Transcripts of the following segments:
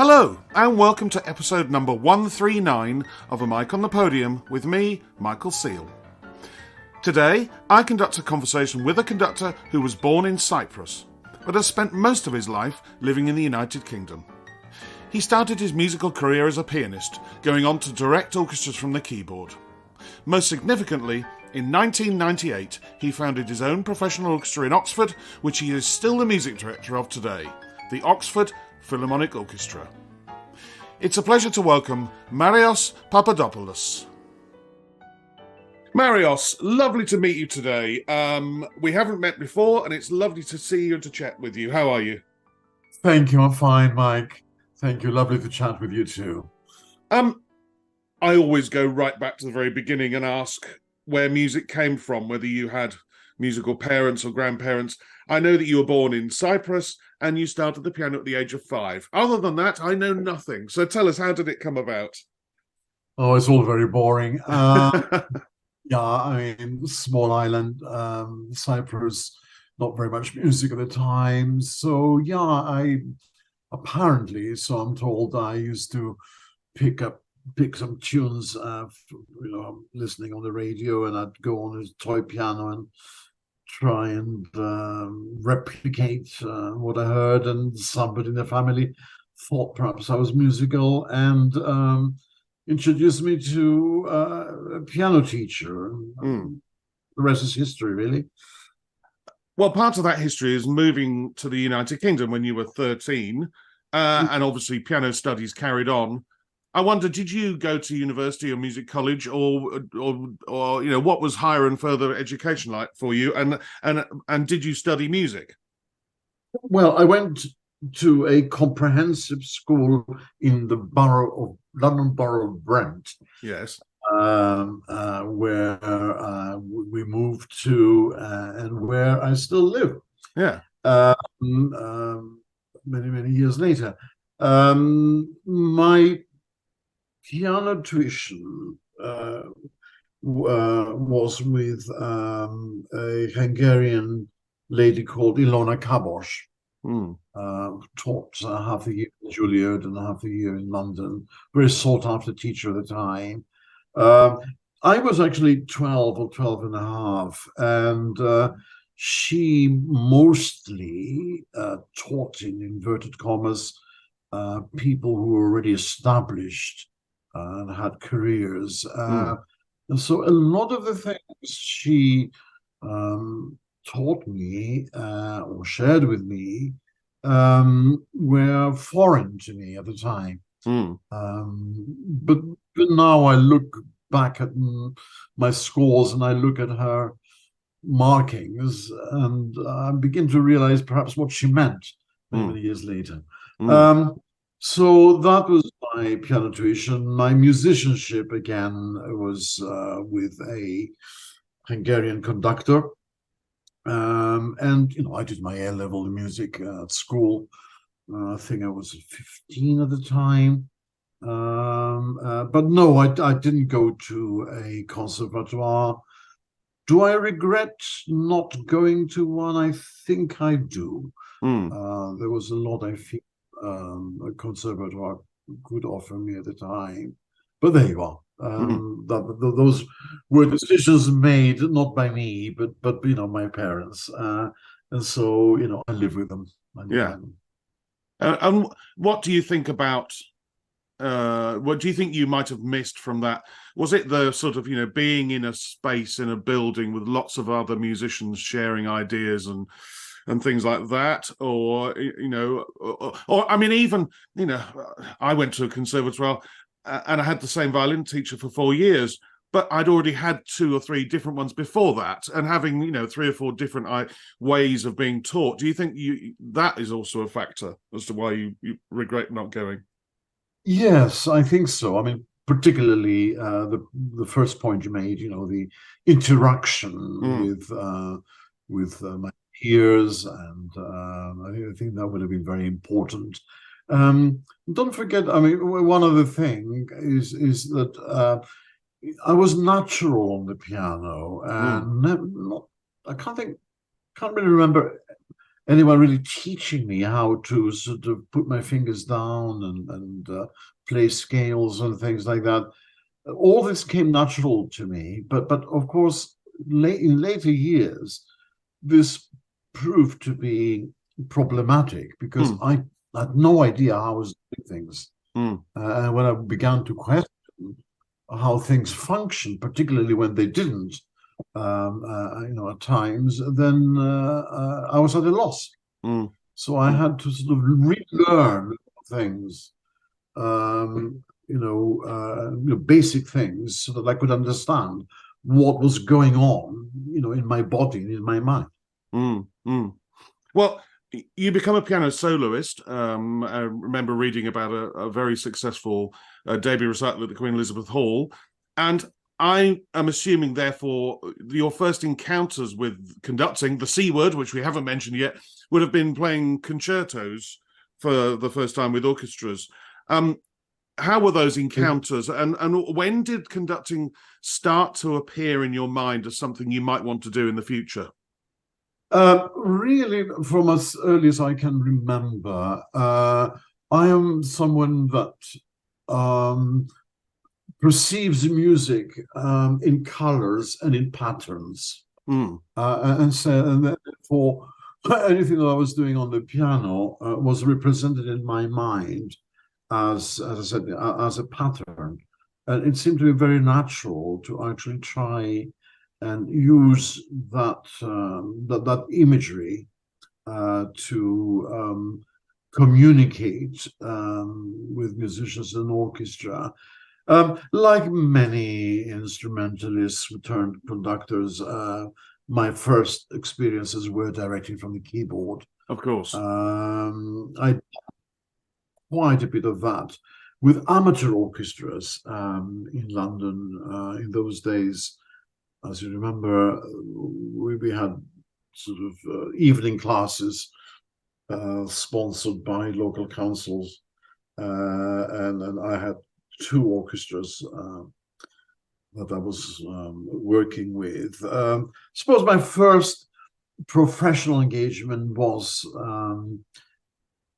Hello, and welcome to episode number 139 of A Mic on the Podium with me, Michael Seal. Today, I conduct a conversation with a conductor who was born in Cyprus, but has spent most of his life living in the United Kingdom. He started his musical career as a pianist, going on to direct orchestras from the keyboard. Most significantly, in 1998, he founded his own professional orchestra in Oxford, which he is still the music director of today, the Oxford Philharmonic Orchestra. It's a pleasure to welcome Marios Papadopoulos. Marios, lovely to meet you today. We haven't met before, and it's lovely to see you and to chat with you. How are you? Thank you. I'm fine, Mike. Thank you. Lovely to chat with you too. I always go right back to the very beginning and ask where music came from, whether you had musical parents or grandparents. I know that you were born in Cyprus and you started the piano at the age of 5. Other than that, I know nothing. So tell us, how did it come about? Oh, it's all very boring. Yeah, I mean, small island, Cyprus, not very much music at the time. So yeah, I'm told, I used to pick some tunes, listening on the radio, and I'd go on his toy piano and try and replicate what I heard, and somebody in the family thought perhaps I was musical and introduced me to a piano teacher. The rest is history, really. Well, part of that history is moving to the United Kingdom when you were 13, and obviously piano studies carried on. I wonder, did you go to university or music college, or what was higher and further education like for you? And did you study music? Well, I went to a comprehensive school in the London Borough of Brent. Yes. Where we moved to, and where I still live. Yeah. Many years later. My piano tuition was with a Hungarian lady called Ilona Kabos, taught half a year in Juilliard and half a year in London, very sought after teacher at the time. I was actually 12 or 12 and a half, and she mostly taught, in inverted commas, people who were already established and had careers. And so a lot of the things she taught me or shared with me were foreign to me at the time. But now I look back at my scores and I look at her markings and I begin to realize perhaps what she meant many years later. So that was my piano tuition. My musicianship, again, was with a Hungarian conductor. And I did my A-level in music at school. I think I was 15 at the time. But no, I didn't go to a conservatoire. Do I regret not going to one? I think I do. There was a lot I feel a conservatoire could offer me at the time. But there you are. Those were decisions made not by me, but my parents. And so, I live with them. And what do you think about what do you think you might have missed from that? Was it the sort of, being in a space, in a building with lots of other musicians sharing ideas and things like that? Or, I mean, even, I went to a conservatoire and I had the same violin teacher for 4 years, but I'd already had 2 or 3 different ones before that, and having, 3 or 4 different ways of being taught. Do you think that is also a factor as to why you regret not going? Yes, I think so. I mean, particularly the first point you made, the interaction with my peers, and I think that would have been very important. Don't forget, I mean, one other thing is that I was natural on the piano, and I can't really remember anyone really teaching me how to sort of put my fingers down and play scales and things like that. All this came natural to me, but of course, in later years, this proved to be problematic because Mm, I had no idea how I was doing things. mm, And when I began to question how things function, particularly when they didn't, at times, then I was at a loss. mm, So I mm, had to sort of relearn things, basic things, so that I could understand what was going on, in my body and in my mind. mm, mm. Well, you become a piano soloist. I remember reading about a very successful debut recital at the Queen Elizabeth Hall. And I am assuming, therefore, your first encounters with conducting, the C word, which we haven't mentioned yet, would have been playing concertos for the first time with orchestras. How were those encounters, and when did conducting start to appear in your mind as something you might want to do in the future? Really, from as early as I can remember, I am someone that um, perceives music in colors and in patterns. Mm, And therefore, anything that I was doing on the piano was represented in my mind as I said, as a pattern. And it seemed to be very natural to actually try and use that imagery to communicate with musicians and orchestra. Like many instrumentalists who turned conductors, my first experiences were directly from the keyboard. of course. I quite a bit of that with amateur orchestras in London in those days. As you remember, we had sort of evening classes sponsored by local councils, and I had two orchestras that I was working with. I suppose my first professional engagement was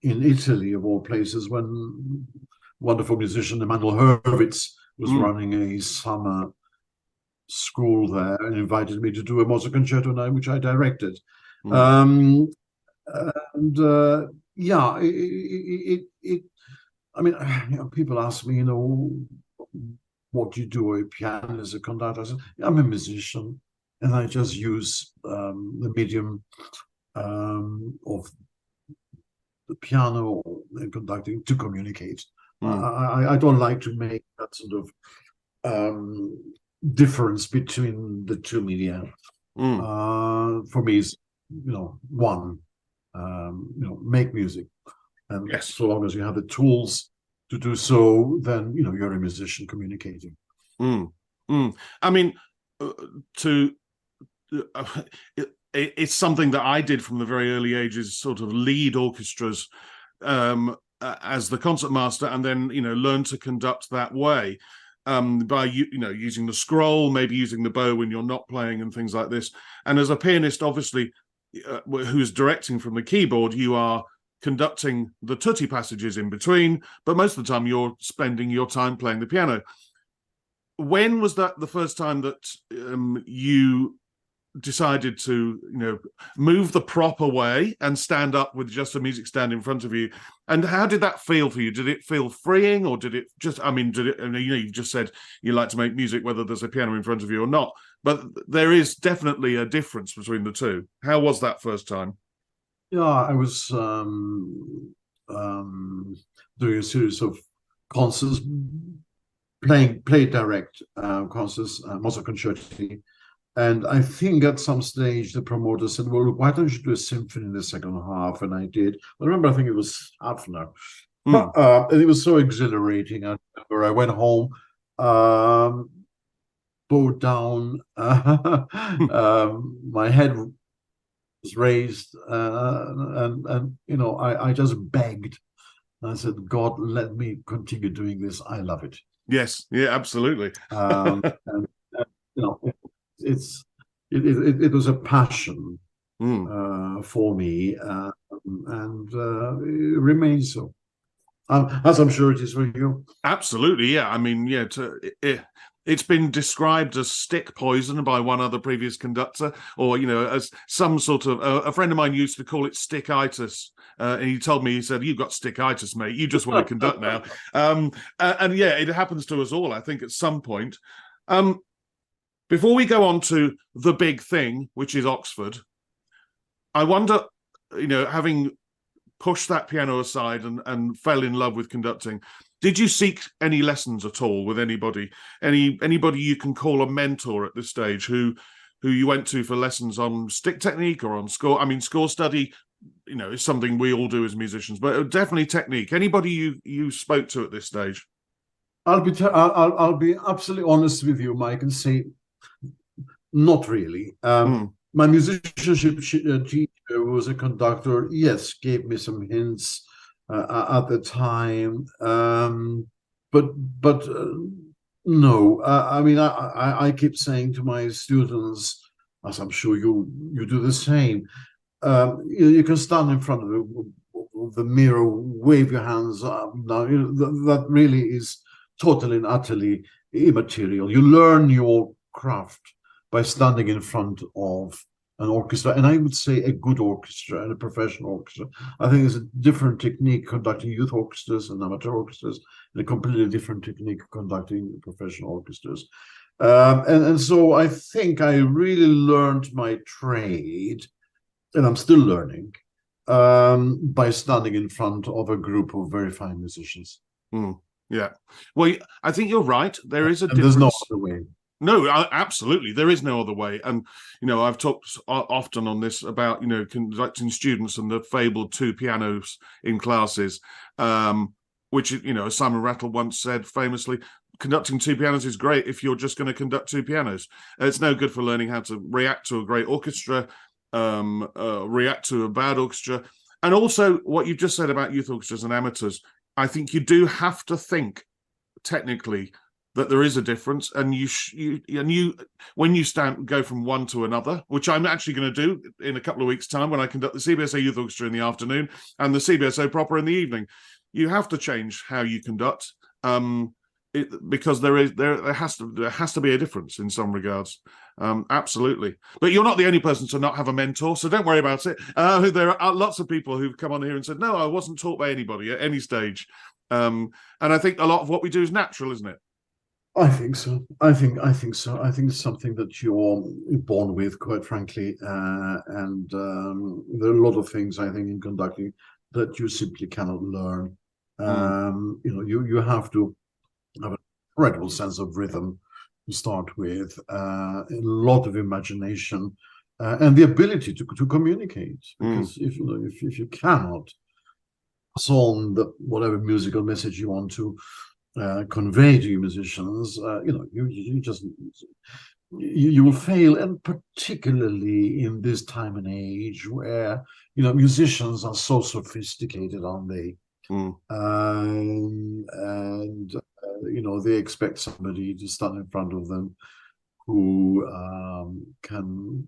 in Italy, of all places, when wonderful musician Emanuel Hurwitz was Mm, running a summer school there and invited me to do a Mozart concerto, which I directed. mm, Um, and yeah, I mean, people ask me, what do you do? A pianist, a conductor? I said, I'm a musician, and I just use the medium of the piano and conducting to communicate. mm, I don't like to make that sort of difference between the two media. mm. For me, is one. Make music, and Yes. so long as you have the tools to do so, then you're a musician communicating. Mm, mm. I mean, to it's something that I did from the very early ages, sort of lead orchestras as the concertmaster, and then learn to conduct that way by using the scroll, maybe using the bow when you're not playing, and things like this. And as a pianist, obviously, who's directing from the keyboard, you are conducting the tutti passages in between, but most of the time you're spending your time playing the piano. When was that the first time that you decided to move the proper way and stand up with just a music stand in front of you? And how did that feel for you? Did it feel freeing, or did it just, you just said you like to make music whether there's a piano in front of you or not, but there is definitely a difference between the two. How was that first time? Yeah, I was doing a series of concerts, play direct concerts, Mozart concerti. And I think at some stage the promoter said, "Well, why don't you do a symphony in the second half?" And I did. I remember, I think it was half an hour. Mm, And it was so exhilarating. I remember I went home, bowed down, mm. my head was raised, and I just begged. I said, "God, let me continue doing this. I love it." Yes, yeah, absolutely. And you know, it's it was a passion. for me, and it remains so. As I'm sure it is for you. Absolutely, yeah. I mean, yeah, it's been described as stick poison by one other previous conductor, or, as some sort of, a friend of mine used to call it stickitis. And he told me, he said, "You've got stickitis, mate. You just want to conduct now." And yeah, it happens to us all, I think, at some point. Before we go on to the big thing, which is Oxford, I wonder, having pushed that piano aside and fell in love with conducting, did you seek any lessons at all with anybody? Anybody you can call a mentor at this stage who you went to for lessons on stick technique or on score? I mean, score study, is something we all do as musicians, but definitely technique. Anybody you spoke to at this stage? I'll be absolutely honest with you, Mike, and say not really. My musicianship teacher, who was a conductor, yes, gave me some hints at the time, but no. I mean, I keep saying to my students, as I'm sure you do the same. You can stand in front of the mirror, wave your hands up. Now, that really is totally and utterly immaterial. You learn your craft by standing in front of an orchestra, and I would say a good orchestra and a professional orchestra. I think there's a different technique conducting youth orchestras and amateur orchestras, and a completely different technique conducting professional orchestras. And so I think I really learned my trade, and I'm still learning, by standing in front of a group of very fine musicians. Yeah. Well, I think you're right. There is a and difference. There's no other way. No, absolutely. There is no other way. And, I've talked often on this about, conducting students and the fabled two pianos in classes, which, as Simon Rattle once said famously, conducting two pianos is great if you're just going to conduct two pianos. It's no good for learning how to react to a great orchestra, react to a bad orchestra. And also what you've just said about youth orchestras and amateurs, I think you do have to think technically that there is a difference, and when you go from one to another, which I'm actually going to do in a couple of weeks' time when I conduct the CBSO Youth Orchestra in the afternoon and the CBSO proper in the evening, you have to change how you conduct, because there has to be a difference in some regards. Absolutely. But you're not the only person to not have a mentor, so don't worry about it. There are lots of people who've come on here and said, no, I wasn't taught by anybody at any stage. And I think a lot of what we do is natural, isn't it? I think so. I think so. I think it's something that you're born with, quite frankly. And there are a lot of things, I think, in conducting that you simply cannot learn. You have to have a incredible sense of rhythm to start with, a lot of imagination, and the ability to communicate. Because if you cannot pass on whatever musical message you want to convey to your musicians, you will fail, and particularly in this time and age where musicians are so sophisticated, aren't they? They expect somebody to stand in front of them who can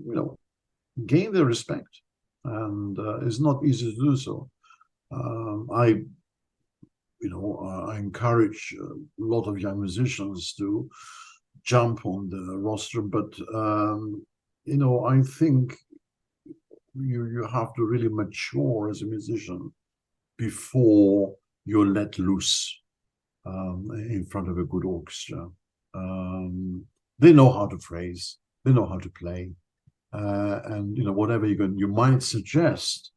gain their respect, and it's not easy to do so. I encourage a lot of young musicians to jump on the roster, but I think you have to really mature as a musician before you're let loose in front of a good orchestra. They know how to phrase, they know how to play, and whatever you might suggest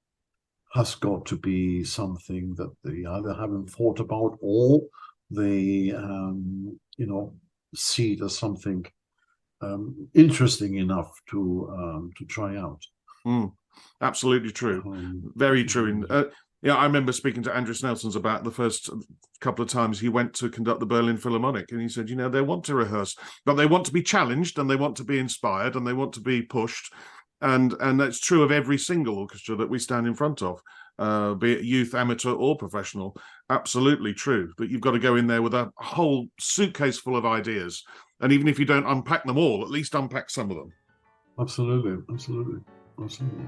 has got to be something that they either haven't thought about, or they see it as something interesting enough to try out. Absolutely true. Very true. I remember speaking to Andrew Snelsons about the first couple of times he went to conduct the Berlin Philharmonic, and he said, they want to rehearse, but they want to be challenged, and they want to be inspired, and they want to be pushed. And that's true of every single orchestra that we stand in front of, be it youth, amateur, or professional. Absolutely true that you've got to go in there with a whole suitcase full of ideas. And even if you don't unpack them all, at least unpack some of them. Absolutely. Absolutely.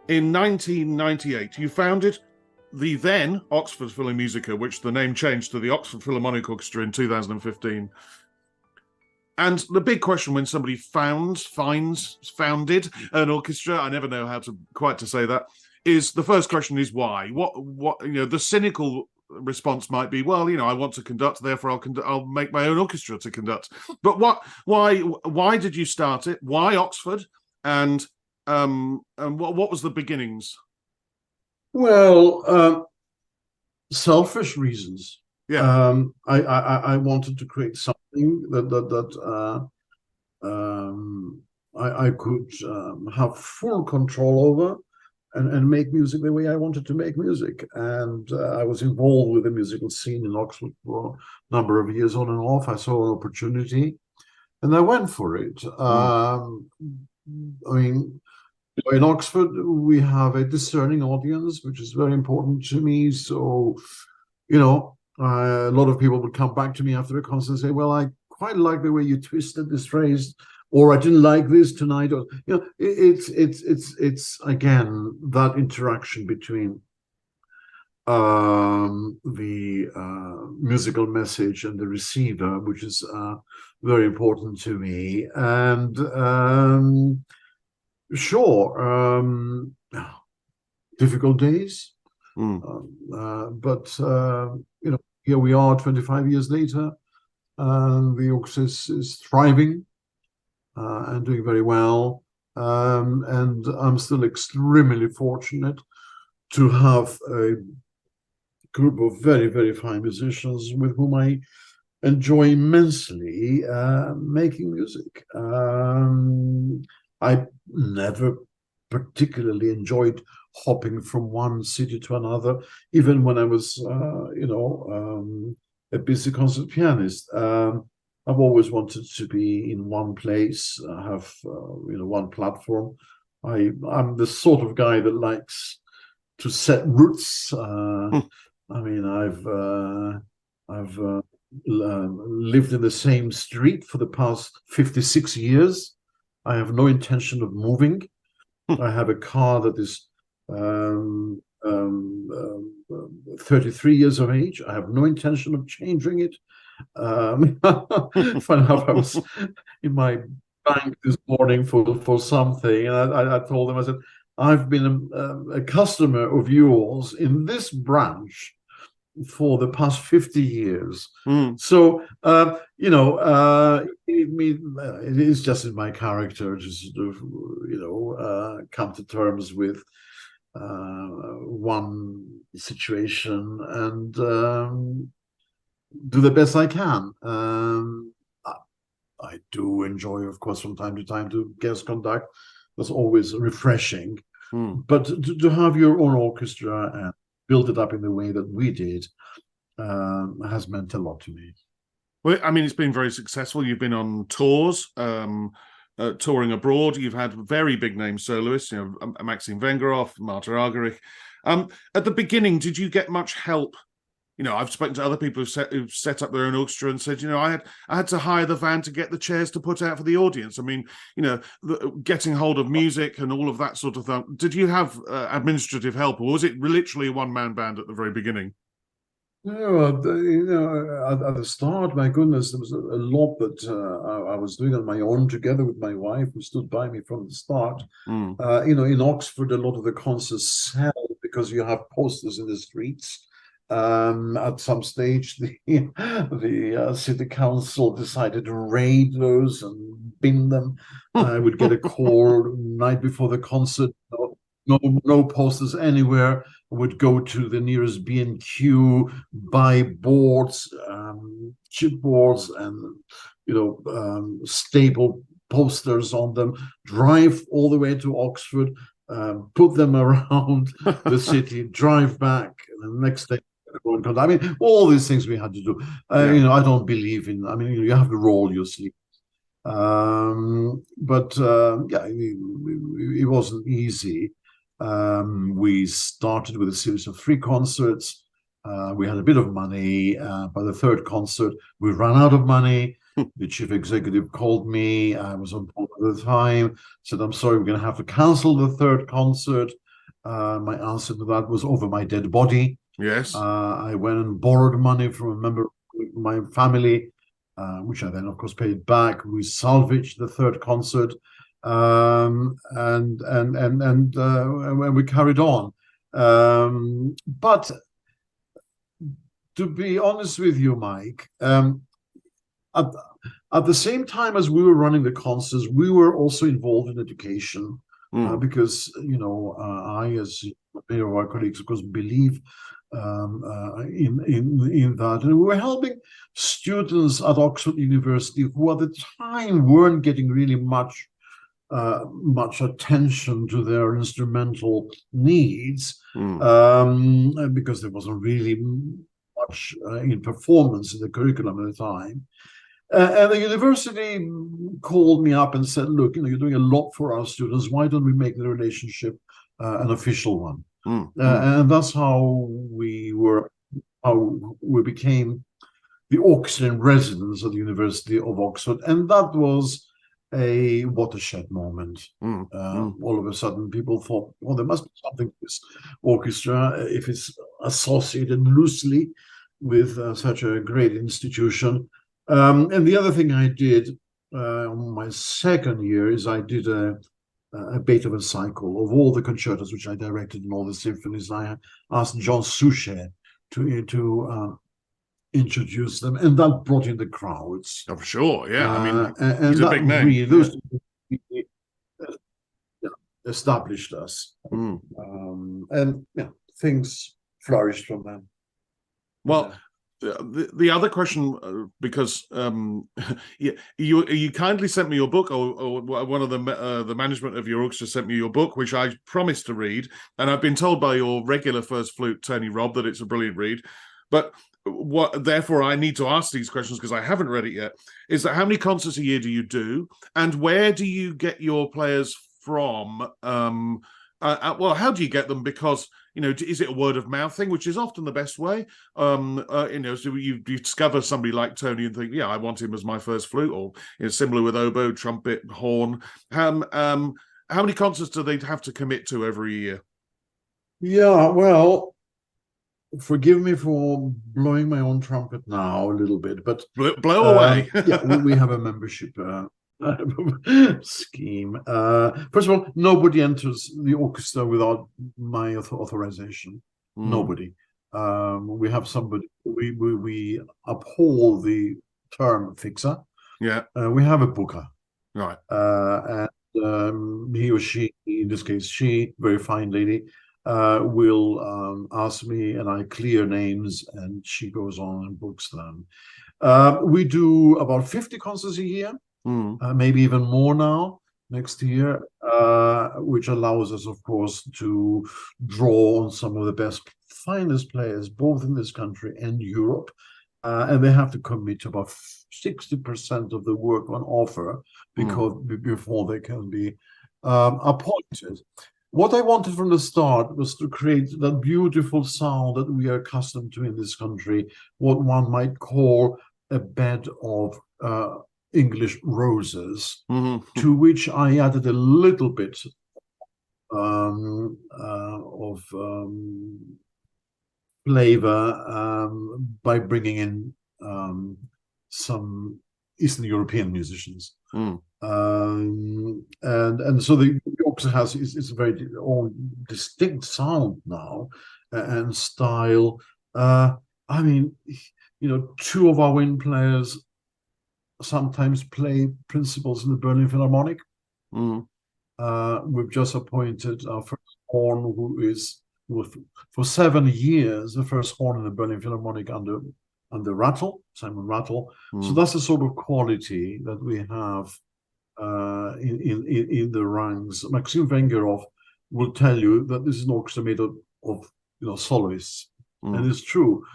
In 1998, you founded the then Oxford Philharmonica, which the name changed to the Oxford Philharmonic Orchestra in 2015. And the big question when somebody founded an orchestra, I never know how to quite to say that, is the first question is why? What the cynical response might be, well, I want to conduct, therefore I'll make my own orchestra to conduct. But why did you start it? Why Oxford? And what was the beginnings? Well, selfish reasons. Yeah. I wanted to create something that I could have full control over and make music the way I wanted to make music. And I was involved with the musical scene in Oxford for a number of years on and off. I saw an opportunity and I went for it. I mean, in Oxford, we have a discerning audience, which is very important to me. So, a lot of people would come back to me after a concert and say, well, I quite like the way you twisted this phrase, or I didn't like this tonight. Or, it's again, that interaction between the musical message and the receiver, which is very important to me. And sure, difficult days, but here we are 25 years later, and the orchestra is thriving and doing very well. And I'm still extremely fortunate to have a group of very, very fine musicians with whom I enjoy immensely making music. I never particularly enjoyed hopping from one city to another, even when I was, a busy concert pianist. I've always wanted to be in one place, have one platform. I'm the sort of guy that likes to set roots. I mean, I've lived in the same street for the past 56 years. I have no intention of moving. I have a car that is 33 years of age. I have no intention of changing it. Fun enough, I was in my bank this morning for something, and I told them, I said, I've been a customer of yours in this branch for the past 50 years. So, it is just in my character to sort of, come to terms with one situation and do the best I can. I do enjoy, of course, from time to time to guest conduct. That's always refreshing. But to have your own orchestra and build it up in the way that we did has meant a lot to me. Well, I mean, it's been very successful. You've been on tours, touring abroad. You've had very big name soloists, Maxim Vengerov, Marta Argerich. At the beginning, did you get much help? I've spoken to other people who've set up their own orchestra and said, I had to hire the van to get the chairs to put out for the audience. I mean, getting hold of music and all of that sort of thing. Did you have administrative help, or was it literally a one-man band at the very beginning? No, at the start, my goodness, there was a lot that I was doing on my own together with my wife, who stood by me from the start. In Oxford, a lot of the concerts sell because you have posters in the streets. At some stage, the city council decided to raid those and bin them. I would get a call night before the concert. No posters anywhere. I would go to the nearest B&Q, buy boards, chipboards, and staple posters on them. Drive all the way to Oxford, put them around the city, drive back, and the next day. I mean, all these things we had to do. I don't believe in. I mean, you have to roll your sleeves. But it wasn't easy. We started with a series of 3 concerts. We had a bit of money. By the 3rd concert, we ran out of money. The chief executive called me. I was on board at the time, said, I'm sorry, we're going to have to cancel the 3rd concert. My answer to that was over my dead body. Yes. I went and borrowed money from a member of my family, which I then, of course, paid back. We salvaged the 3rd concert, and we carried on. But to be honest with you, Mike, at the same time as we were running the concerts, we were also involved in education, because, I, as many of our colleagues, of course, believe in that. And we were helping students at Oxford University who at the time weren't getting really much attention to their instrumental needs, because there wasn't really much in performance in the curriculum at the time. And the university called me up and said, look, you're doing a lot for our students. Why don't we make the relationship an official one? And that's how we became the orchestra in residence at the University of Oxford. And that was a watershed moment. All of a sudden, people thought, well, there must be something to this orchestra if it's associated loosely with such a great institution. And the other thing I did on my 2nd year is I did a Beethoven cycle of all the concertos which I directed and all the symphonies. I asked John Suchet to introduce them, and that brought in the crowds. Oh, sure, yeah. I mean, and he's a big name. Really, those established us, and things flourished from them. Well. The other question, because you kindly sent me your book, or one of the management of your orchestra sent me your book, which I promised to read, and I've been told by your regular first flute, Tony Robb, that it's a brilliant read. But therefore I need to ask these questions because I haven't read it yet. Is that how many concerts a year do you do, and where do you get your players from? Well, how do you get them? Because is it a word of mouth thing, which is often the best way? So you discover somebody like Tony and think, yeah, I want him as my first flute, or similar with oboe, trumpet, horn. How many concerts do they have to commit to every year? Yeah, well, forgive me for blowing my own trumpet now a little bit, but blow away. Yeah, we have a membership scheme. First of all, nobody enters the orchestra without my authorization. Nobody. We have somebody. We uphold the term fixer. Yeah. We have a booker. Right. And he or she, in this case, she, very fine lady, will ask me, and I clear names, and she goes on and books them. We do about 50 concerts a year. Maybe even more now next year, which allows us, of course, to draw on some of the best, finest players, both in this country and Europe. And they have to commit to about 60% of the work on offer before they can be appointed. What I wanted from the start was to create that beautiful sound that we are accustomed to in this country, what one might call a bed of English roses, to which I added a little bit of flavor by bringing in some Eastern European musicians. And so the orchestra has is a very own distinct sound now and style. I mean, 2 of our wind players sometimes play principals in the Berlin Philharmonic. We've just appointed our first horn, who is for 7 years the first horn in the Berlin Philharmonic under Simon Rattle. So that's the sort of quality that we have in the ranks. Maxim Vengerov will tell you that this is an orchestra made of soloists, and it's true.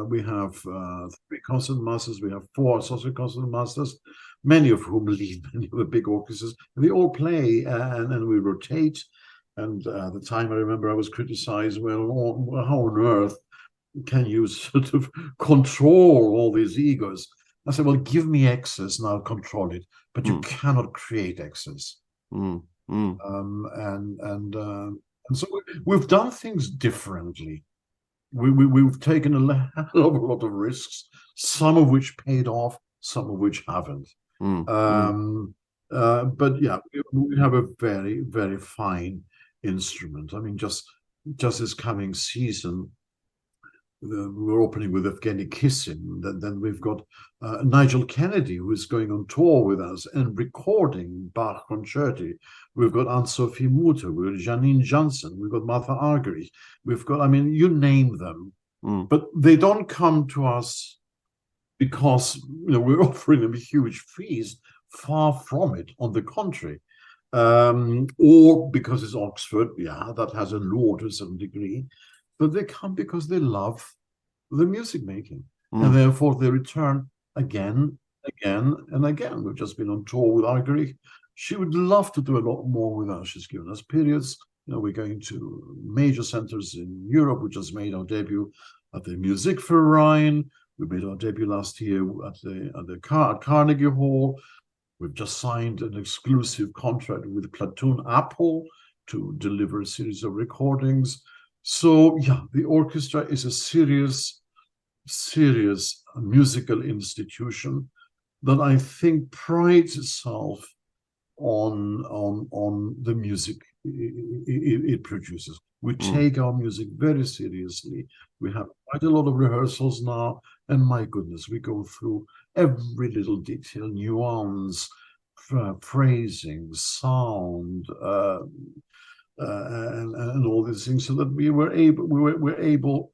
We have 3 concert masters, we have 4 associate concert masters, many of whom lead many of the big orchestras. They all play, and we rotate. And at the time, I remember I was criticized, well, how on earth can you sort of control all these egos? I said, well, give me access and I'll control it, but you cannot create access. Mm. Mm. And so we've done things differently. We've taken a hell of a lot of risks, some of which paid off, some of which haven't. But yeah, we have a very, very fine instrument. I mean, just this coming season, we're opening with Evgeny Kissin. Then we've got Nigel Kennedy, who is going on tour with us and recording Bach concerti. We've got Anne-Sophie Mutter, we've got Janine Janssen, we've got Martha Argerich. We've got, I mean, you name them. But they don't come to us because we're offering them huge fees. Far from it, on the contrary. Or because it's Oxford, yeah, that has a lure to a certain degree. But they come because they love the music making. And therefore they return again, and again. We've just been on tour with Argerich. She would love to do a lot more with us. She's given us periods. We're going to major centers in Europe. We just made our debut at the Musikverein. We made our debut last year at Carnegie Hall. We've just signed an exclusive contract with Platoon Apple to deliver a series of recordings. So yeah, the orchestra is a serious musical institution that I think prides itself on the music it produces. We take our music very seriously. We have quite a lot of rehearsals now, and my goodness, we go through every little detail, nuance, phrasing, sound, and all these things, so that we're able,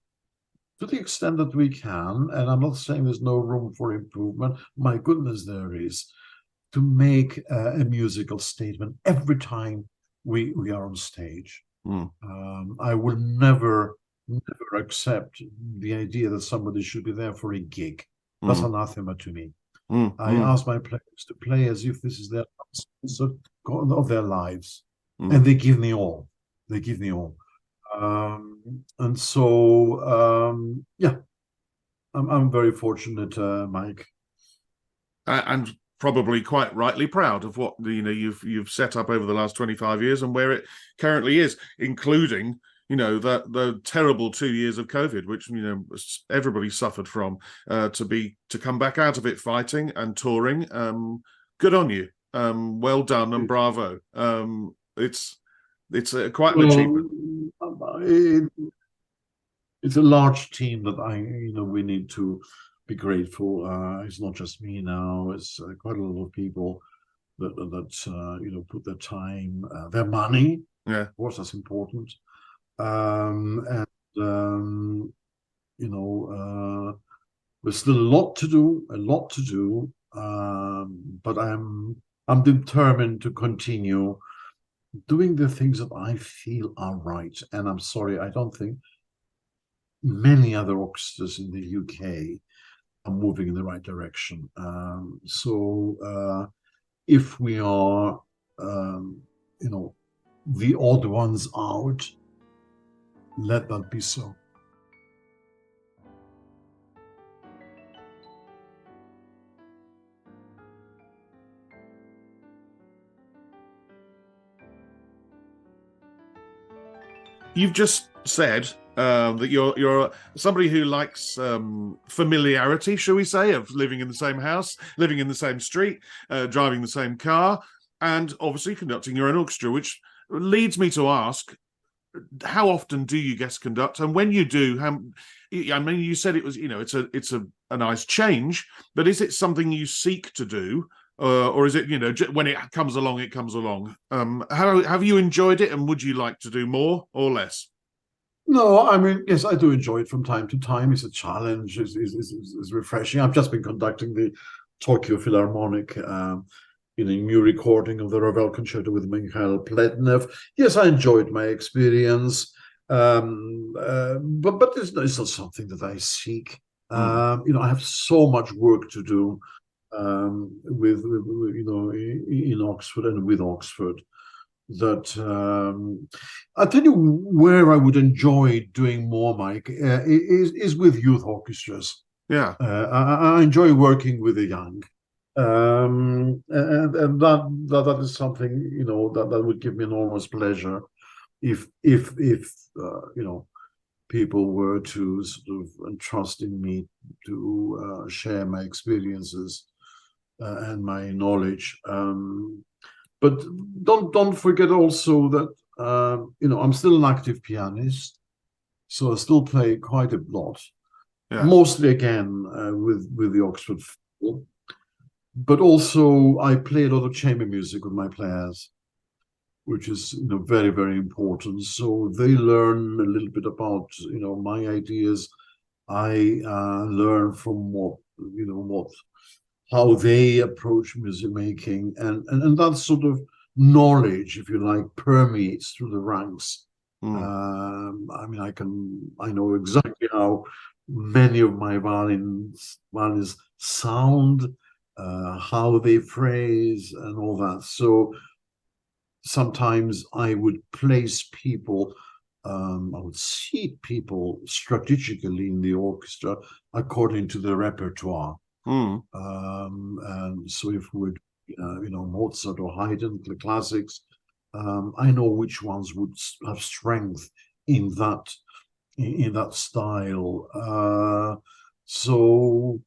to the extent that we can, and I'm not saying there's no room for improvement, my goodness, there is, to make a musical statement every time we are on stage. I will never accept the idea that somebody should be there for a gig. That's anathema to me. I ask my players to play as if this is their of their lives, and they give me all. They give me all. And so, yeah, I'm very fortunate, Mike. And probably quite rightly proud of what you've set up over the last 25 years and where it currently is, including the terrible 2 years of COVID, which everybody suffered from. To come back out of it fighting and touring, good on you. Well done and bravo. It's quite an achievement. It's a large team that we need to be grateful. It's not just me now. It's quite a lot of people that put their time, their money. Yeah, of course, that's important. There's still a lot to do. But I'm determined to continue doing the things that I feel are right. And I'm sorry, I don't think many other orchestras in the UK are moving in the right direction. So if we are, the odd ones out, let that be so. You've just said that you're somebody who likes familiarity, shall we say, of living in the same house, living in the same street, driving the same car, and obviously conducting your own orchestra, which leads me to ask, how often do you guest conduct? And when you do, I mean, you said it was, it's a nice change, but is it something you seek to do? Or is it, when it comes along, it comes along? How have you enjoyed it, and would you like to do more or less? No, I mean, yes, I do enjoy it from time to time. It's a challenge. It's refreshing. I've just been conducting the Tokyo Philharmonic in a new recording of the Ravel Concerto with Mikhail Pletnev. Yes, I enjoyed my experience, but it's not something that I seek. I have so much work to do with in Oxford and with Oxford. that I'll tell you where I would enjoy doing more, Mike, is with youth orchestras. Yeah. I enjoy working with the young. And that is something, that would give me enormous pleasure if people were to sort of entrust in me to share my experiences and my knowledge. But don't forget also that I'm still an active pianist, so I still play quite a lot. Yeah. Mostly again with the Oxford Fiddle, but also I play a lot of chamber music with my players, which is very, very important. So they learn a little bit about my ideas. I learn from how they approach music making, and that sort of knowledge, if you like, permeates through the ranks. Mm. I mean, I know exactly how many of my violins sound, how they phrase, and all that. So sometimes I would place people, I would seat people strategically in the orchestra according to their repertoire. Mm. And so if we're, Mozart or Haydn, the classics, I know which ones would have strength in that style. So,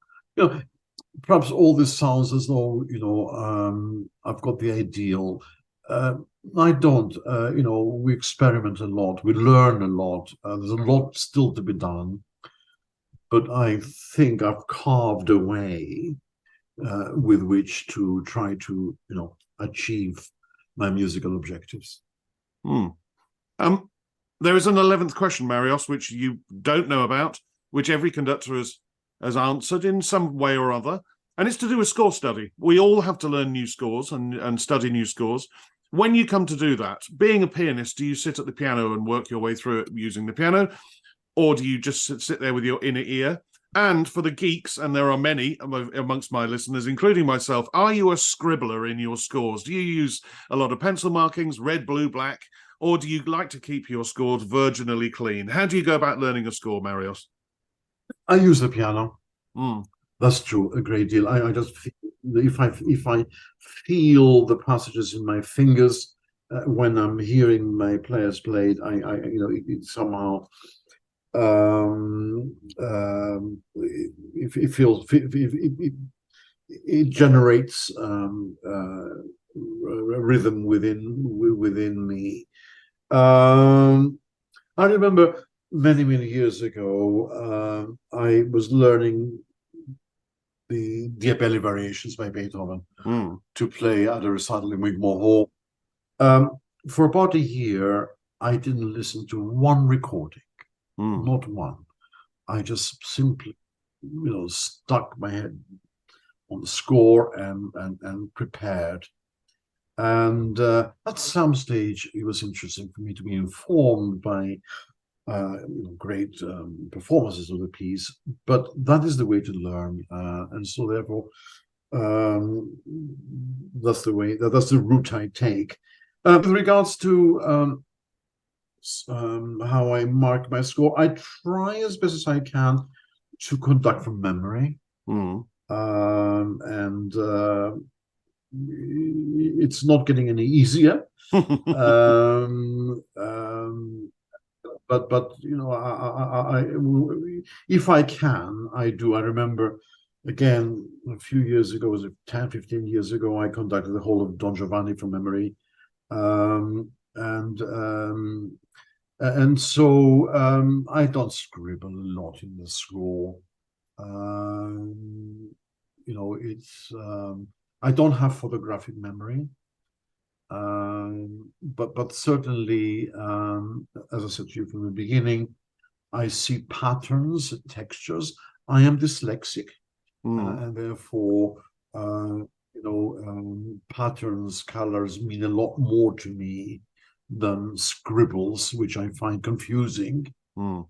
perhaps all this sounds as though, I've got the ideal. Uh, I don't. We experiment a lot. We learn a lot. There's a lot still to be done. But I think I've carved a way with which to try to, achieve my musical objectives. Mm. There is an 11th question, Marios, which you don't know about, which every conductor has answered in some way or other, and it's to do with score study. We all have to learn new scores and study new scores. When you come to do that, being a pianist, do you sit at the piano and work your way through it using the piano, or do you just sit there with your inner ear? And for the geeks, and there are many amongst my listeners, including myself, are you a scribbler in your scores? Do you use a lot of pencil markings, red, blue, black, or do you like to keep your scores virginally clean? How do you go about learning a score, Marios? I use the piano. Mm. That's true, a great deal. I just feel, if I feel the passages in my fingers when I'm hearing my players played, it somehow it feels it generates a rhythm within me. I remember many years ago, I was learning the Diabelli variations by Beethoven to play at a recital in Wigmore Hall. For about a year, I didn't listen to one recording, not one. I just simply, stuck my head on the score and prepared. And at some stage, it was interesting for me to be informed by great performances of the piece, but that is the way to learn, and so therefore that's the route I take. With regards to how I mark my score, I try as best as I can to conduct from memory, and it's not getting any easier. But if I can, I do. I remember, again, a few years ago, was it 10, 15 years ago, I conducted the whole of Don Giovanni from memory. And so I don't scribble a lot in the score. It's I don't have photographic memory. But certainly, as I said to you from the beginning, I see patterns, textures. I am dyslexic, and therefore, patterns, colors mean a lot more to me than scribbles, which I find confusing. And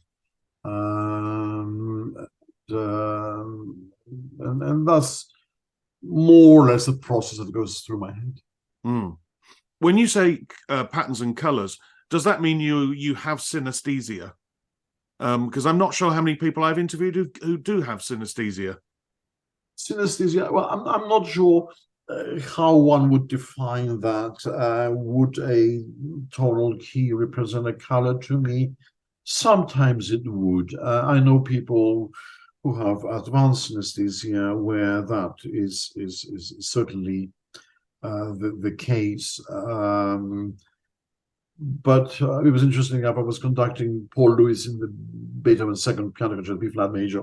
that's more or less the process that goes through my head. When you say patterns and colours, does that mean you have synesthesia? Because I'm not sure how many people I've interviewed who do have synesthesia. Synesthesia. Well, I'm not sure how one would define that. Would a tonal key represent a color to me? Sometimes it would. I know people who have advanced synesthesia where that is certainly the case. But it was interesting. I was conducting Paul Lewis in the Beethoven second piano concerto, B flat major.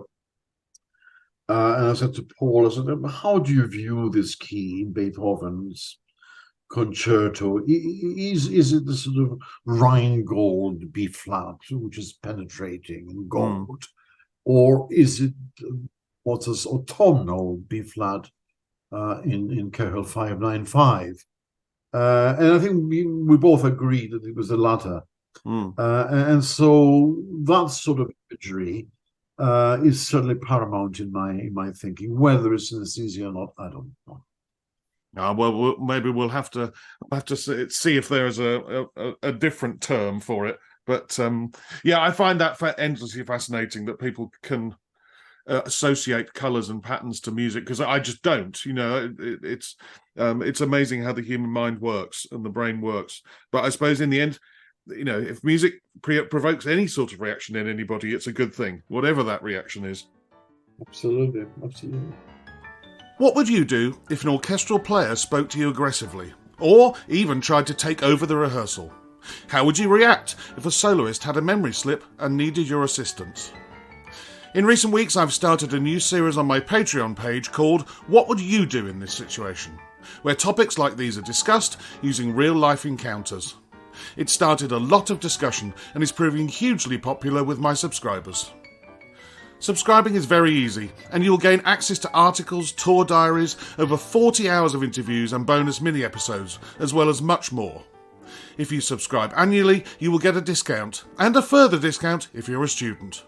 And I said to Paul, I said, how do you view this key in Beethoven's concerto? Is it the sort of Rheingold B flat, which is penetrating and gold? Or is it Mozart's autumnal B flat in Köchel 595? And I think we both agreed that it was the latter. And so that sort of imagery is certainly paramount in my thinking. Whether it's synesthesia or not, I don't know. Well, maybe we'll have to see if there's a different term for it. But yeah, I find that endlessly fascinating that people can associate colours and patterns to music, because I just don't. It's amazing how the human mind works and the brain works. But I suppose in the end, if music provokes any sort of reaction in anybody, it's a good thing, whatever that reaction is. Absolutely. What would you do if an orchestral player spoke to you aggressively, or even tried to take over the rehearsal? How would you react if a soloist had a memory slip and needed your assistance? In recent weeks, I've started a new series on my Patreon page called What Would You Do in This Situation?, where topics like these are discussed using real-life encounters. It started a lot of discussion and is proving hugely popular with my subscribers. Subscribing is very easy, and you'll gain access to articles, tour diaries, over 40 hours of interviews and bonus mini-episodes, as well as much more. If you subscribe annually, you will get a discount, and a further discount if you're a student.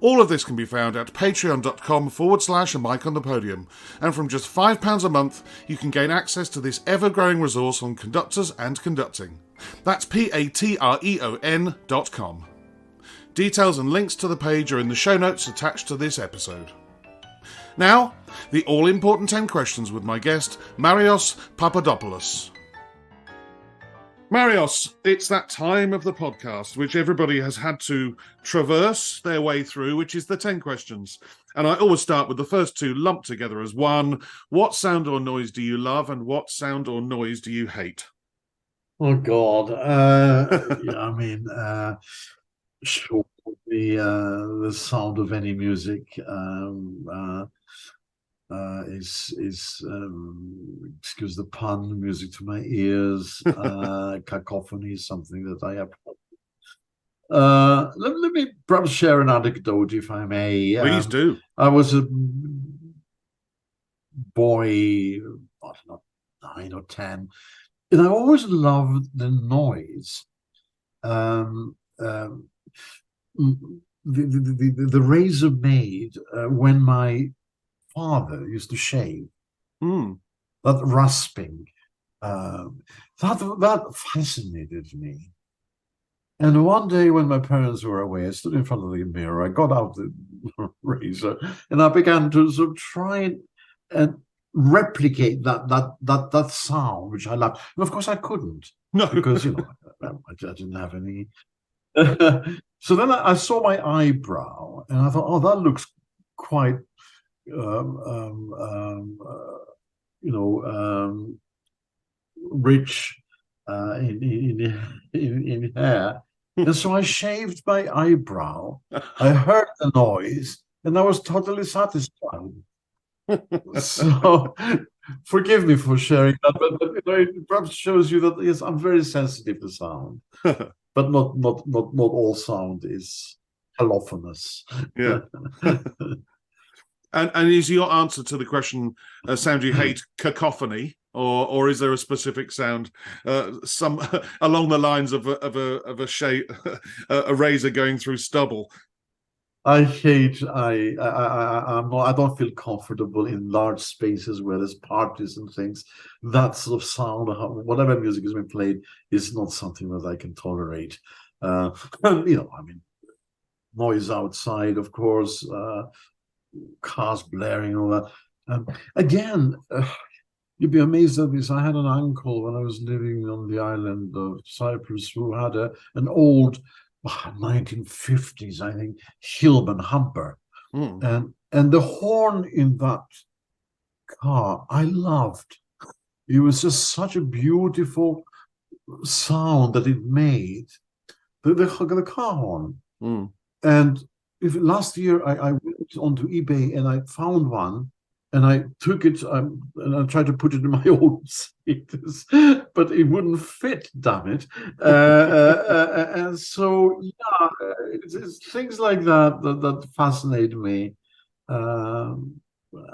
All of this can be found at patreon.com/a mic on the podium, and from just £5 a month, you can gain access to this ever-growing resource on conductors and conducting. That's patreon.com. Details and links to the page are in the show notes attached to this episode. Now, the all-important 10 questions with my guest, Marios Papadopoulos. Marios, it's that time of the podcast which everybody has had to traverse their way through, which is the 10 questions. And I always start with the first two lumped together as one. What sound or noise do you love, and what sound or noise do you hate? Oh, God. Sure, the sound of any music is excuse the pun, music to my ears. Cacophony is something that I have. Let me perhaps share an anecdote, if I may. Please do. I was a boy, I don't know, 9 or 10, and I always loved the noise. The razor made when my father used to shave, that rasping, that fascinated me. And one day when my parents were away, I stood in front of the mirror, I got out the razor, and I began to sort of try and replicate that sound, which I loved. And of course I couldn't. No. Because, I didn't have any. So then I saw my eyebrow, and I thought, oh, that looks quite, rich in hair. And so I shaved my eyebrow. I heard the noise, and I was totally satisfied. So forgive me for sharing that, but it perhaps shows you that, yes, I'm very sensitive to sound. But not all sound is allophonous. Yeah. And is your answer to the question sound you hate cacophony, or is there a specific sound, some along the lines of a razor going through stubble? I'm not, I don't feel comfortable in large spaces where there's parties and things. That sort of sound, whatever music is being played, is not something that I can tolerate. I mean, noise outside, of course, cars blaring, all that. Again, you'd be amazed at this. I had an uncle when I was living on the island of Cyprus who had an old 1950s, I think, Hillman Humper. Mm. And the horn in that car, I loved. It was just such a beautiful sound that it made. The car horn. Mm. And last year I went onto eBay and I found one and I took it and I tried to put it in my old status, but it wouldn't fit, damn it. And so, yeah, it's things like that fascinate me. Um,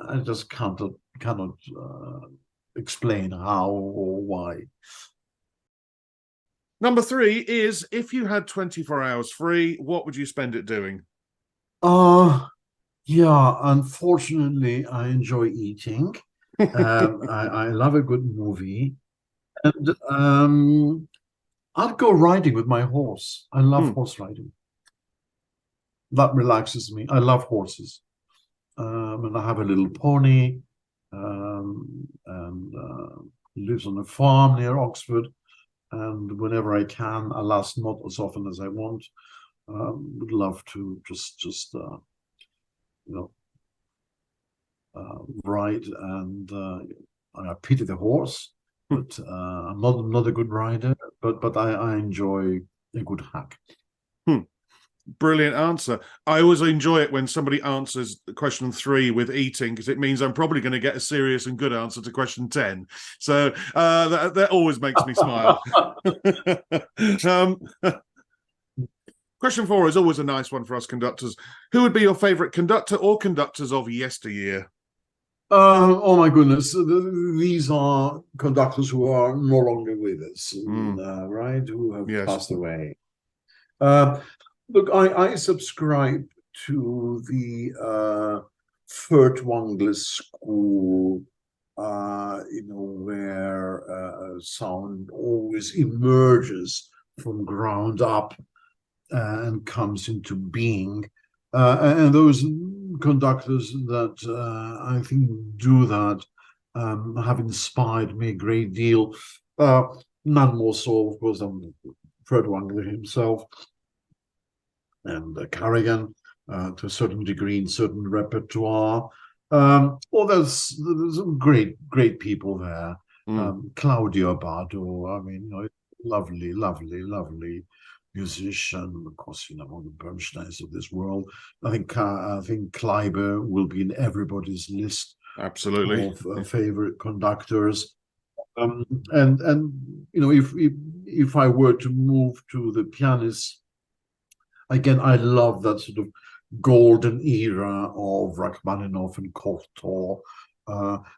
I just cannot explain how or why. Number 3 is, if you had 24 hours free, what would you spend it doing? Yeah, unfortunately, I enjoy eating. I love a good movie. And I'd go riding with my horse. I love Hmm. horse riding. That relaxes me. I love horses. And I have a little pony, and lives on a farm near Oxford. And whenever I can, alas, not as often as I want, would love to just you know ride. And I pity the horse, but I'm not a good rider. But I enjoy a good hack. Hmm. Brilliant answer. I always enjoy it when somebody answers question 3 with eating, because it means I'm probably going to get a serious and good answer to question 10. So that always makes me smile. um, question 4 is always a nice one for us conductors. Who would be your favourite conductor or conductors of yesteryear? Oh my goodness, these are conductors who are no longer with us, right? Who have Yes. passed away. Uh, Look, I subscribe to the Furtwängler school, where sound always emerges from ground up and comes into being. And those conductors that I think do that have inspired me a great deal. None more so, of course, than Furtwängler himself and Carrigan to a certain degree in certain repertoire. There's some great people there. Claudio Abbado, I mean, lovely musician. Of course, all the Bernsteins of this world. I think Kleiber will be in everybody's list. Absolutely. Of favorite conductors. And if I were to move to the pianist, again, I love that sort of golden era of Rachmaninoff and Cortot,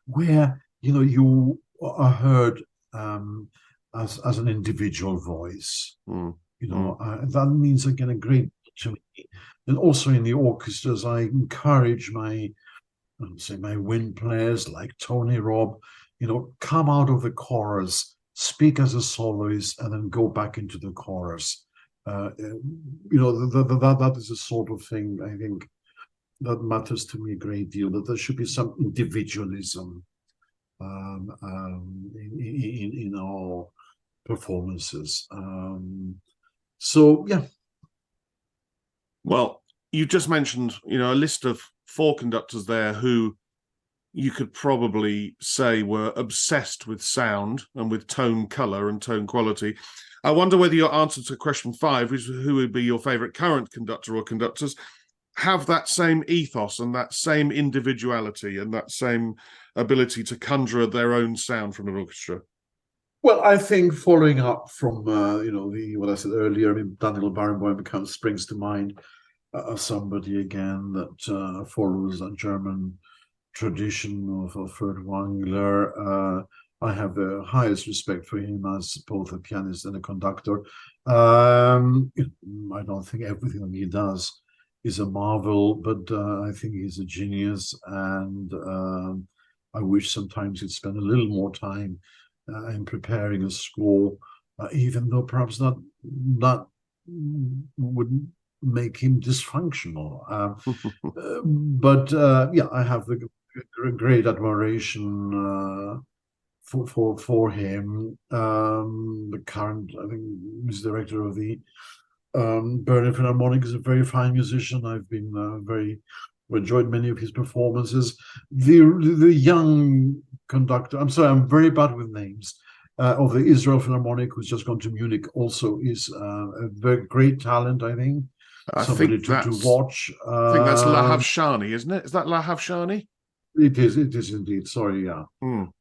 where you are heard as an individual voice. That means again a great to me. And also in the orchestras, I encourage my wind players like Tony Robb, come out of the chorus, speak as a soloist, and then go back into the chorus. That is the sort of thing I think that matters to me a great deal. That there should be some individualism in our performances. So yeah. Well, you just mentioned, a list of 4 conductors there who you could probably say were obsessed with sound and with tone color and tone quality. I wonder whether your answer to question 5, which is who would be your favorite current conductor or conductors, have that same ethos and that same individuality and that same ability to conjure their own sound from an orchestra. Well, I think following up from what I said earlier, I mean, Daniel Barenboim springs to mind as somebody again that follows a German tradition of Furtwängler. I have the highest respect for him as both a pianist and a conductor. I don't think everything he does is a marvel, but I think he's a genius, and I wish sometimes he'd spend a little more time in preparing a score, even though perhaps that would make him dysfunctional. But yeah, I have the great admiration for him. The current, I think, music director of the Berlin Philharmonic is a very fine musician. I've been very enjoyed many of his performances. The young conductor, I'm sorry, I'm very bad with names. Of the Israel Philharmonic, who's just gone to Munich, also is a very great talent, I think. I Somebody think to that's watch. I think that's Lahav Shani, isn't it? Is that Lahav Shani? It is indeed. Sorry, yeah. Mm.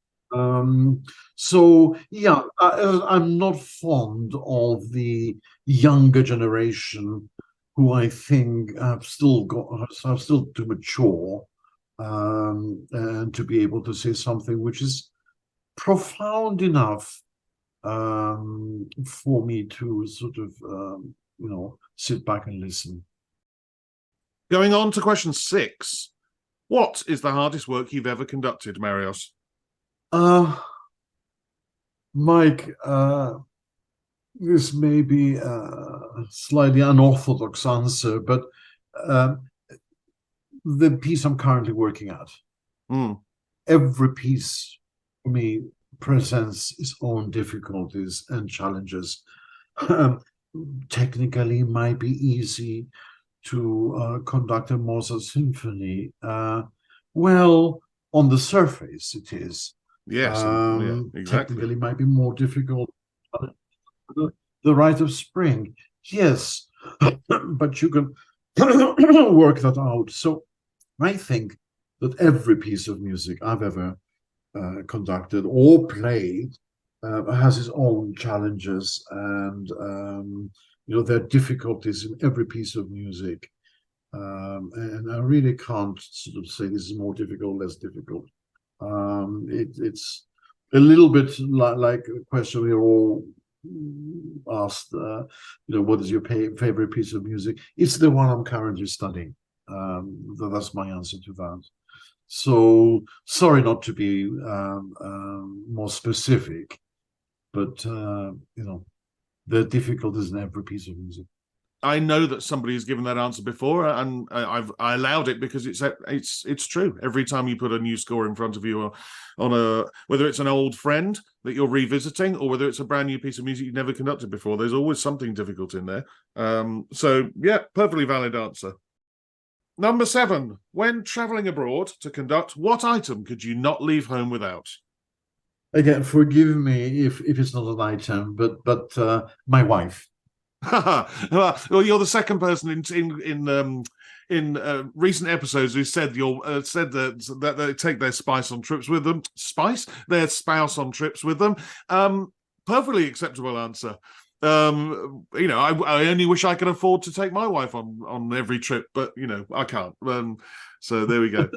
So yeah, I'm not fond of the younger generation, who I think have still to mature, and to be able to say something which is profound enough for me to sort of sit back and listen. Going on to question 6. What is the hardest work you've ever conducted, Marios? Mike, this may be a slightly unorthodox answer, but the piece I'm currently working at, every piece for me presents its own difficulties and challenges. Technically, it might be easy to conduct a Mozart symphony. Well, on the surface, it is. Yes, yeah, exactly. Technically, might be more difficult. The Rite of Spring, yes, but you can work that out. So I think that every piece of music I've ever conducted or played has its own challenges, and there are difficulties in every piece of music. And I really can't sort of say this is more difficult, less difficult. It's a little bit like a question we all asked, what is your favorite piece of music? It's the one I'm currently studying. That's my answer to that. So sorry not to be more specific, but there are difficulties in every piece of music. I know that somebody has given that answer before, and I allowed it because it's true. Every time you put a new score in front of you, on whether it's an old friend that you're revisiting or whether it's a brand new piece of music you've never conducted before, there's always something difficult in there. So yeah, perfectly valid answer. Number 7, when traveling abroad to conduct, what item could you not leave home without? Again, forgive me if it's not an item, but my wife. Well, you're the second person in recent episodes who said said that they take their spice on trips with them. Their spouse on trips with them. Perfectly acceptable answer. I only wish I could afford to take my wife on every trip, but I can't. So there we go.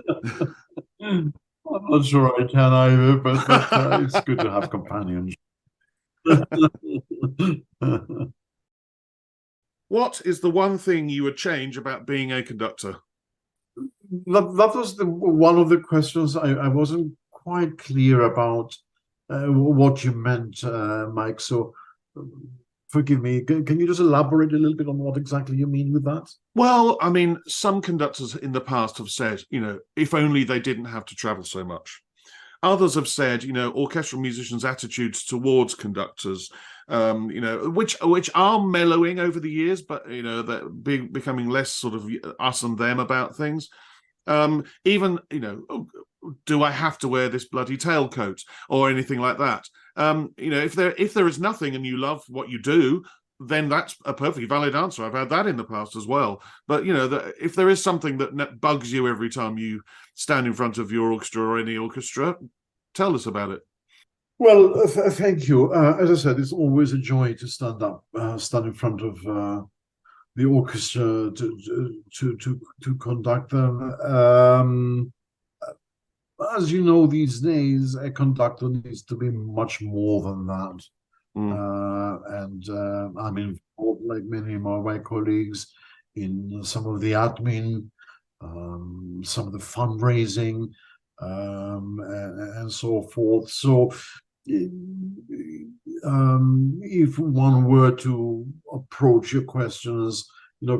I'm not sure I can either, but it's good to have companions. What is the one thing you would change about being a conductor? That was one of the questions I wasn't quite clear about what you meant, Mike. So forgive me. Can you just elaborate a little bit on what exactly you mean with that? Well, I mean, some conductors in the past have said, if only they didn't have to travel so much. Others have said, orchestral musicians' attitudes towards conductors, which are mellowing over the years, but they're becoming less sort of us and them about things. Even, do I have to wear this bloody tailcoat or anything like that? If there is nothing and you love what you do, then that's a perfectly valid answer. I've had that in the past as well. But if there is something that bugs you every time you stand in front of your orchestra or any orchestra, tell us about it. Well, thank you. As I said, it's always a joy to stand in front of the orchestra to conduct them. As you know, these days, a conductor needs to be much more than that. And I'm involved, like many of my colleagues, in some of the admin, some of the fundraising, and so forth. So, if one were to approach your question as,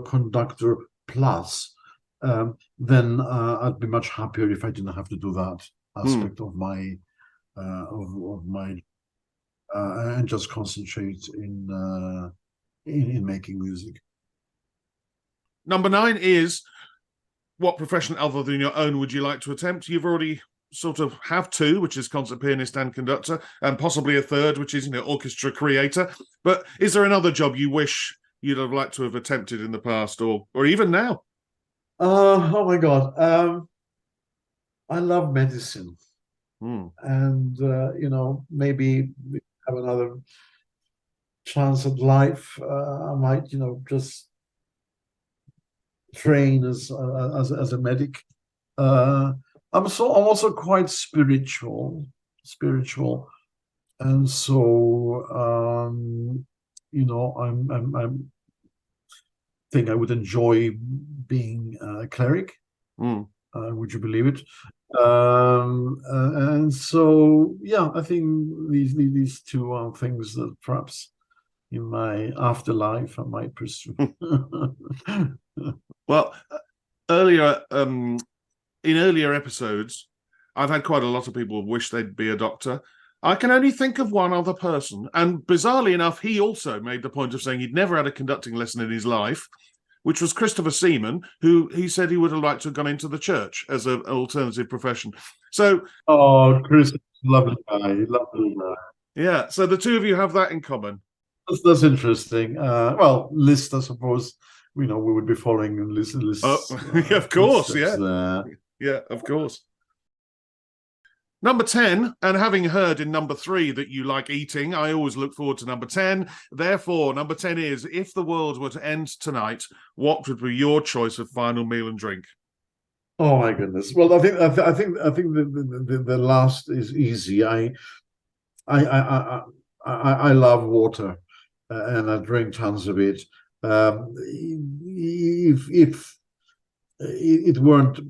conductor plus, then I'd be much happier if I didn't have to do that aspect of my and just concentrate in making music. Number 9 is, what profession other than your own would you like to attempt? You've already sort of have 2, which is concert pianist and conductor, and possibly a third, which is, orchestra creator. But is there another job you wish you'd have liked to have attempted in the past, or even now? Oh my God. I love medicine. And, maybe have another chance at life. I might, just train as a medic. I'm also quite spiritual, and so I'm think I would enjoy being a cleric. Would you believe it? And so, yeah, I think these 2 are things that perhaps in my afterlife I might pursue. Well, earlier in earlier episodes, I've had quite a lot of people wish they'd be a doctor. I can only think of one other person, and bizarrely enough, he also made the point of saying he'd never had a conducting lesson in his life, which was Christopher Seaman, who he said he would have liked to have gone into the church as an alternative profession. So, Chris, lovely guy. Yeah, so the 2 of you have that in common. That's interesting. Well, Liszt, I suppose, we would be following Liszt. Of course, yeah. Yeah, of course. Number 10, and having heard in number 3 that you like eating, I always look forward to number 10. Therefore, number 10 is, if the world were to end tonight, what would be your choice of final meal and drink? Oh my goodness! Well, I think the last is easy. I love water, and I drink tons of it. If it weren't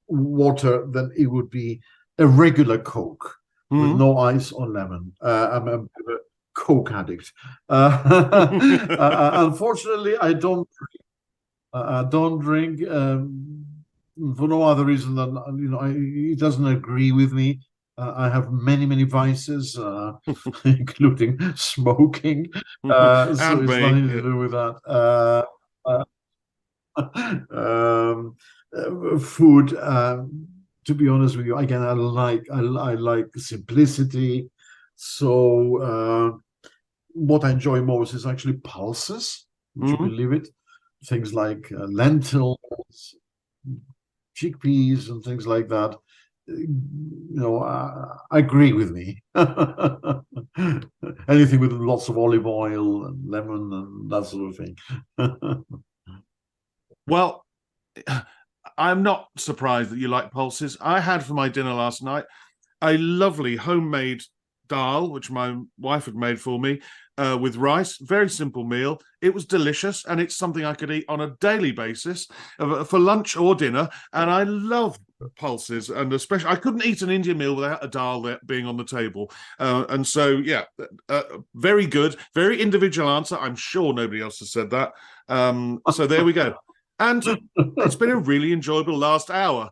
water, then it would be a regular Coke with no ice or lemon. I'm a Coke addict. Unfortunately, I don't drink for no other reason than it doesn't agree with me. I have many vices, including smoking. So it's nothing to do with that. Food. To be honest with you, again, I like simplicity. So what I enjoy most is actually pulses. Would you believe it? Things like lentils, chickpeas, and things like that. Agree with me. Anything with lots of olive oil and lemon and that sort of thing. Well, I'm not surprised that you like pulses. I had for my dinner last night a lovely homemade dal, which my wife had made for me, with rice. Very simple meal. It was delicious, and it's something I could eat on a daily basis for lunch or dinner. And I love pulses, and especially I couldn't eat an Indian meal without a dal there being on the table. And so, yeah, very good, very individual answer. I'm sure nobody else has said that. So there we go. And it's been a really enjoyable last hour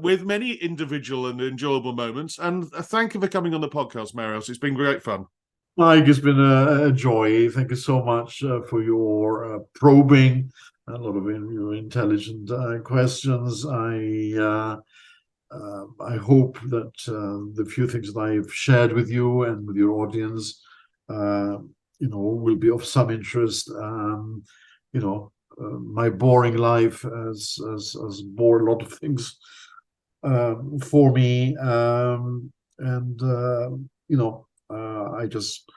with many individual and enjoyable moments. And thank you for coming on the podcast, Marios. It's been great fun. Mike, it's been a joy. Thank you so much for your probing, a lot of your intelligent questions. I hope that the few things that I've shared with you and with your audience, will be of some interest. My boring life has bored a lot of things for me, I just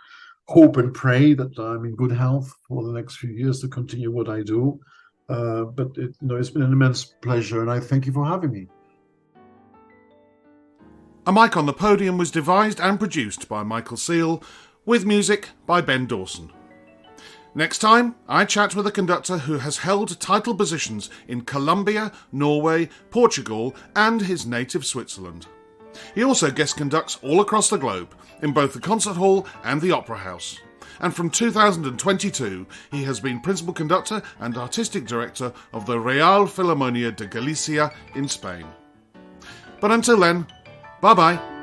hope and pray that I'm in good health for the next few years to continue what I do. But it's been an immense pleasure, and I thank you for having me. A Mic on the Podium was devised and produced by Michael Seal, with music by Ben Dawson. Next time, I chat with a conductor who has held title positions in Colombia, Norway, Portugal, and his native Switzerland. He also guest conducts all across the globe, in both the concert hall and the opera house. And from 2022, he has been principal conductor and artistic director of the Real Filarmonia de Galicia in Spain. But until then, bye-bye.